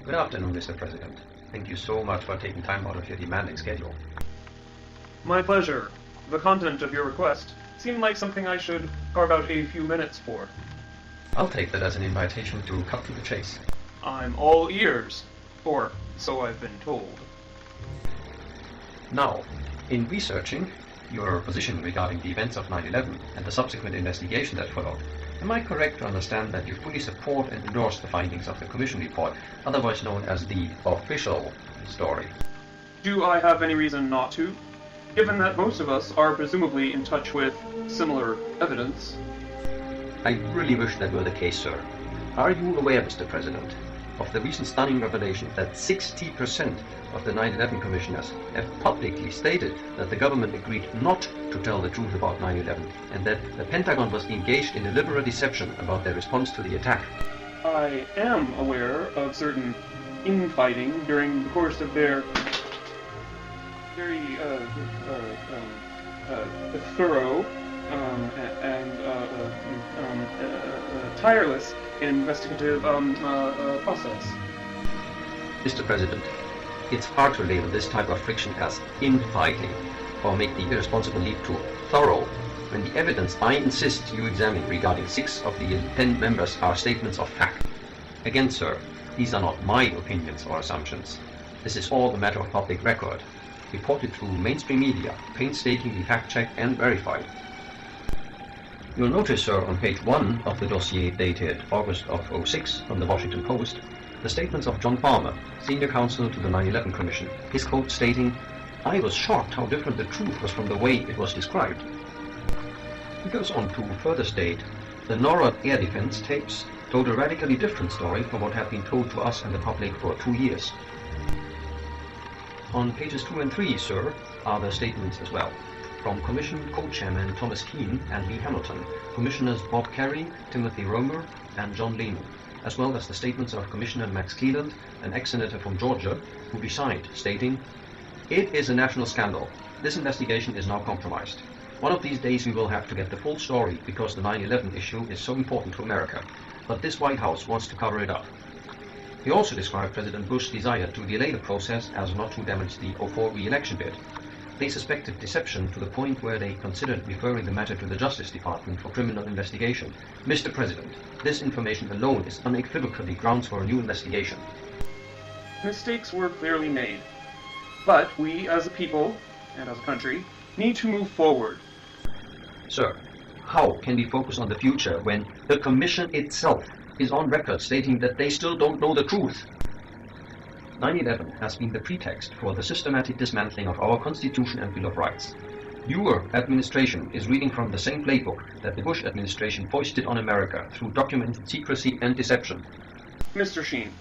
Good afternoon, Mr. President. Thank you so much for taking time out of your demanding schedule. My pleasure. The content of your request seemed like something I should carve out a few minutes for. I'll take that as an invitation to cut to the chase. I'm all ears, or so I've been told. Now, in researching your position regarding the events of 9/11 and the subsequent investigation that followed, am I correct to understand that you fully support and endorse the findings of the Commission report, otherwise known as the official story? Do I have any reason not to? Given that most of us are presumably in touch with similar evidence. I really wish that were the case, sir. Are you aware, Mr. President, of the recent stunning revelation that 60% of the 9/11 commissioners have publicly stated that the government agreed not to tell the truth about 9/11 and that the Pentagon was engaged in deliberate deception about their response to the attack? I am aware of certain infighting during the course of their very thorough and tireless investigative process. Mr. President, it's hard to label this type of friction as infighting or make the irresponsible leap to thorough when the evidence I insist you examine regarding 6 of the 10 members are statements of fact. Again, sir, these are not my opinions or assumptions. This is all a matter of public record, reported through mainstream media, painstakingly fact-checked and verified. You'll notice, sir, on page 1 of the dossier dated August of '06 from the Washington Post, the statements of John Palmer, senior counsel to the 9/11 Commission, his quote stating, "I was shocked how different the truth was from the way it was described." He goes on to further state, the NORAD air defense tapes told a radically different story from what had been told to us and the public for 2 years. On pages 2 and 3, sir, are the statements as well, from Commission co-chairman Thomas Keane and Lee Hamilton, Commissioners Bob Kerrey, Timothy Romer, and John Lehman, as well as the statements of Commissioner Max Cleland, an ex-senator from Georgia, who resigned, stating, "It is a national scandal. This investigation is now compromised. One of these days we will have to get the full story because the 9/11 issue is so important to America, but this White House wants to cover it up." He also described President Bush's desire to delay the process as not to damage the '04 re-election bid. They suspected deception to the point where they considered referring the matter to the Justice Department for criminal investigation. Mr. President, this information alone is unequivocally grounds for a new investigation. Mistakes were clearly made, but we as a people and as a country need to move forward. Sir, how can we focus on the future when the Commission itself is on record stating that they still don't know the truth? 9/11 has been the pretext for the systematic dismantling of our Constitution and Bill of Rights. Your administration is reading from the same playbook that the Bush administration foisted on America through documented secrecy and deception. Mr. Sheen,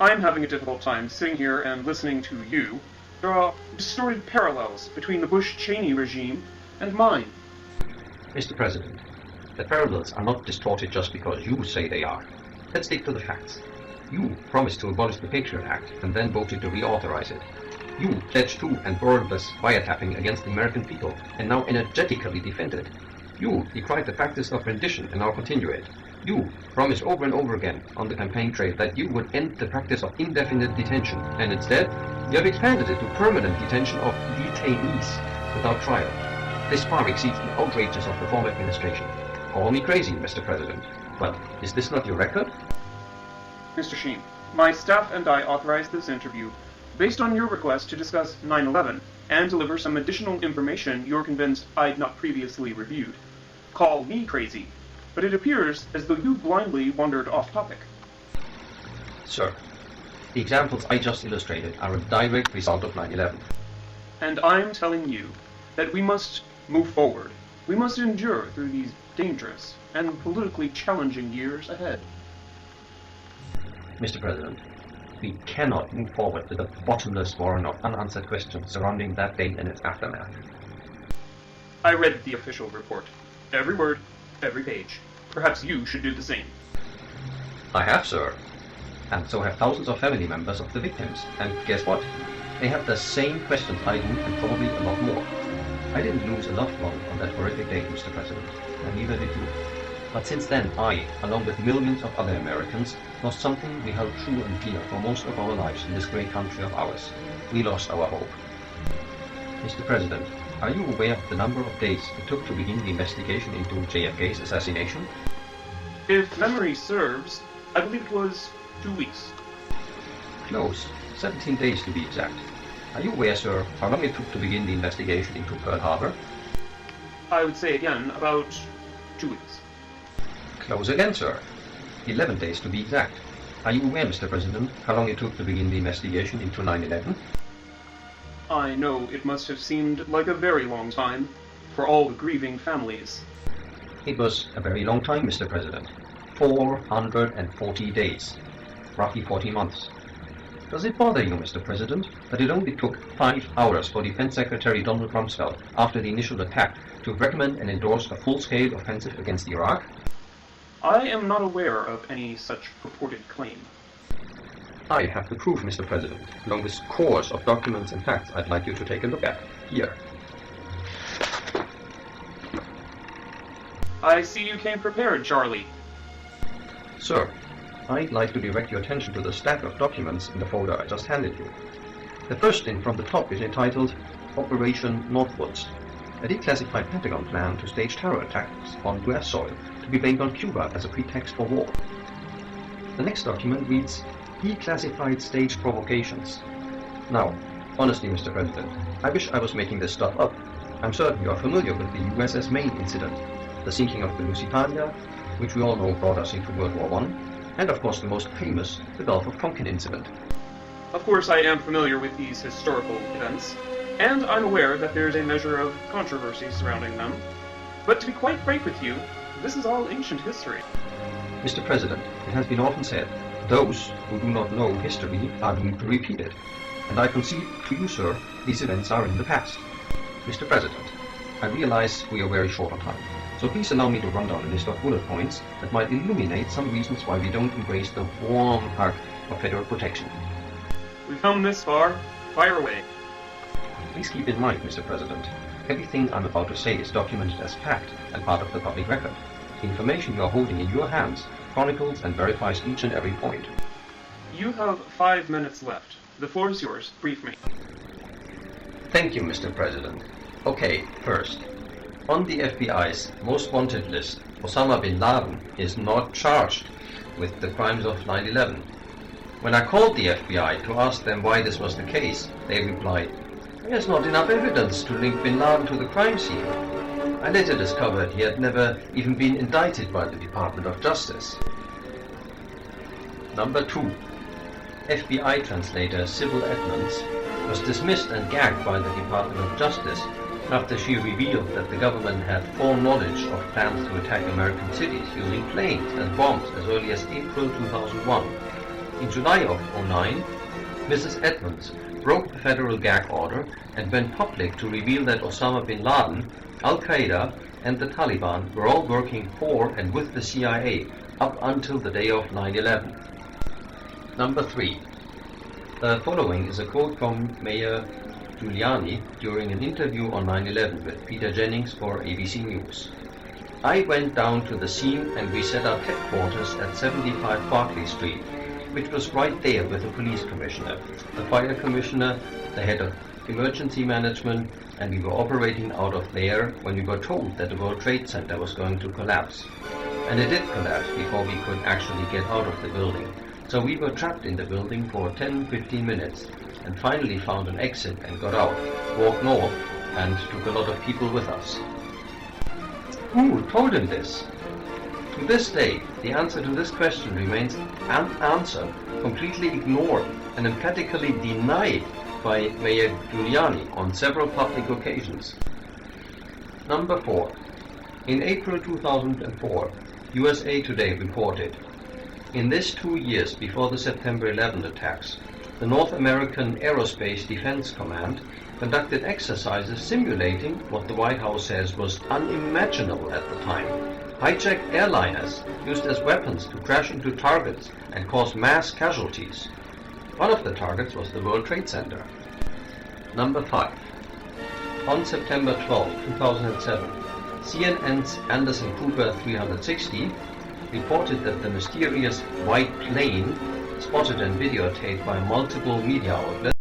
I'm having a difficult time sitting here and listening to you draw distorted parallels between the Bush-Cheney regime and mine. Mr. President, the parallels are not distorted just because you say they are. Let's stick to the facts. You promised to abolish the Patriot Act and then voted to reauthorize it. You pledged to and warrantless wiretapping against the American people and now energetically defend it. You decried the practice of rendition and now continue it. You promised over and over again on the campaign trail that you would end the practice of indefinite detention, and instead you have expanded it to permanent detention of detainees without trial. This far exceeds the outrages of the former administration. Call me crazy, Mr. President. Well, is this not your record? Mr. Sheen, my staff and I authorized this interview based on your request to discuss 9/11 and deliver some additional information you're convinced I'd not previously reviewed. Call me crazy, but it appears as though you blindly wandered off topic. Sir, the examples I just illustrated are a direct result of 9/11. And I'm telling you that we must move forward. We must endure through these dangerous and politically challenging years ahead. Mr. President, we cannot move forward with a bottomless warren of unanswered questions surrounding that day and its aftermath. I read the official report. Every word, every page. Perhaps you should do the same. I have, sir. And so have thousands of family members of the victims. And guess what? They have the same questions I do, and probably a lot more. I didn't lose a loved one on that horrific day, Mr. President, and neither did you. But since then, I, along with millions of other Americans, lost something we held true and dear for most of our lives in this great country of ours. We lost our hope. Mr. President, are you aware of the number of days it took to begin the investigation into JFK's assassination? If memory serves, I believe it was 2 weeks. Close. 17 days to be exact. Are you aware, sir, how long it took to begin the investigation into Pearl Harbor? I would say again, about 2 weeks. Close again, sir. 11 days to be exact. Are you aware, Mr. President, how long it took to begin the investigation into 9/11? I know it must have seemed like a very long time for all the grieving families. It was a very long time, Mr. President. 440 days. Roughly 40 months. Does it bother you, Mr. President, that it only took 5 hours for Defense Secretary Donald Rumsfeld, after the initial attack, to recommend and endorse a full-scale offensive against Iraq? I am not aware of any such purported claim. I have the proof, Mr. President, along with scores of documents and facts I'd like you to take a look at. Here. I see you came prepared, Charlie. Sir, I'd like to direct your attention to the stack of documents in the folder I just handed you. The first thing from the top is entitled Operation Northwoods, a declassified Pentagon plan to stage terror attacks on US soil to be blamed on Cuba as a pretext for war. The next document reads Declassified Stage Provocations. Now, honestly, Mr. President, I wish I was making this stuff up. I'm certain you are familiar with the USS Maine incident, the sinking of the Lusitania, which we all know brought us into World War I, and of course the most famous, the Gulf of Tonkin incident. Of course I am familiar with these historical events, and I'm aware that there's a measure of controversy surrounding them. But to be quite frank with you, this is all ancient history. Mr. President, it has been often said, those who do not know history are doomed to repeat it. And I concede to you, sir, these events are in the past. Mr. President, I realize we are very short on time, so please allow me to run down a list of bullet points that might illuminate some reasons why we don't embrace the warm hug of federal protection. We've come this far. Fire away. Please keep in mind, Mr. President, everything I'm about to say is documented as fact and part of the public record. The information you are holding in your hands chronicles and verifies each and every point. You have 5 minutes left. The floor is yours. Brief me. Thank you, Mr. President. Okay, first. On the FBI's most wanted list, Osama bin Laden is not charged with the crimes of 9/11. When I called the FBI to ask them why this was the case, they replied, "There's not enough evidence to link bin Laden to the crime scene." I later discovered he had never even been indicted by the Department of Justice. Number 2. FBI translator Sybil Edmonds was dismissed and gagged by the Department of Justice after she revealed that the government had foreknowledge of plans to attack American cities using planes and bombs as early as April 2001. In July of 2009, Mrs. Edmonds broke the federal gag order and went public to reveal that Osama bin Laden, Al-Qaeda, and the Taliban were all working for and with the CIA up until the day of 9/11. Number 3. The following is a quote from Mayor Giuliani during an interview on 9/11 with Peter Jennings for ABC News. "I went down to the scene and we set up headquarters at 75 Barclay Street, which was right there with the police commissioner, the fire commissioner, the head of emergency management, and we were operating out of there when we were told that the World Trade Center was going to collapse. And it did collapse before we could actually get out of the building. So we were trapped in the building for 10-15 minutes and finally found an exit and got out, walked north, and took a lot of people with us." Who told him this? To this day, the answer to this question remains unanswered, completely ignored, and emphatically denied by Mayor Giuliani on several public occasions. Number 4. In April 2004, USA Today reported, "In this 2 years before the September 11 attacks, the North American Aerospace Defense Command conducted exercises simulating what the White House says was unimaginable at the time. Hijacked airliners used as weapons to crash into targets and cause mass casualties. One of the targets was the World Trade Center." Number 5. On September 12, 2007, CNN's Anderson Cooper 360 reported that the mysterious white plane, spotted and videotaped by multiple media outlets,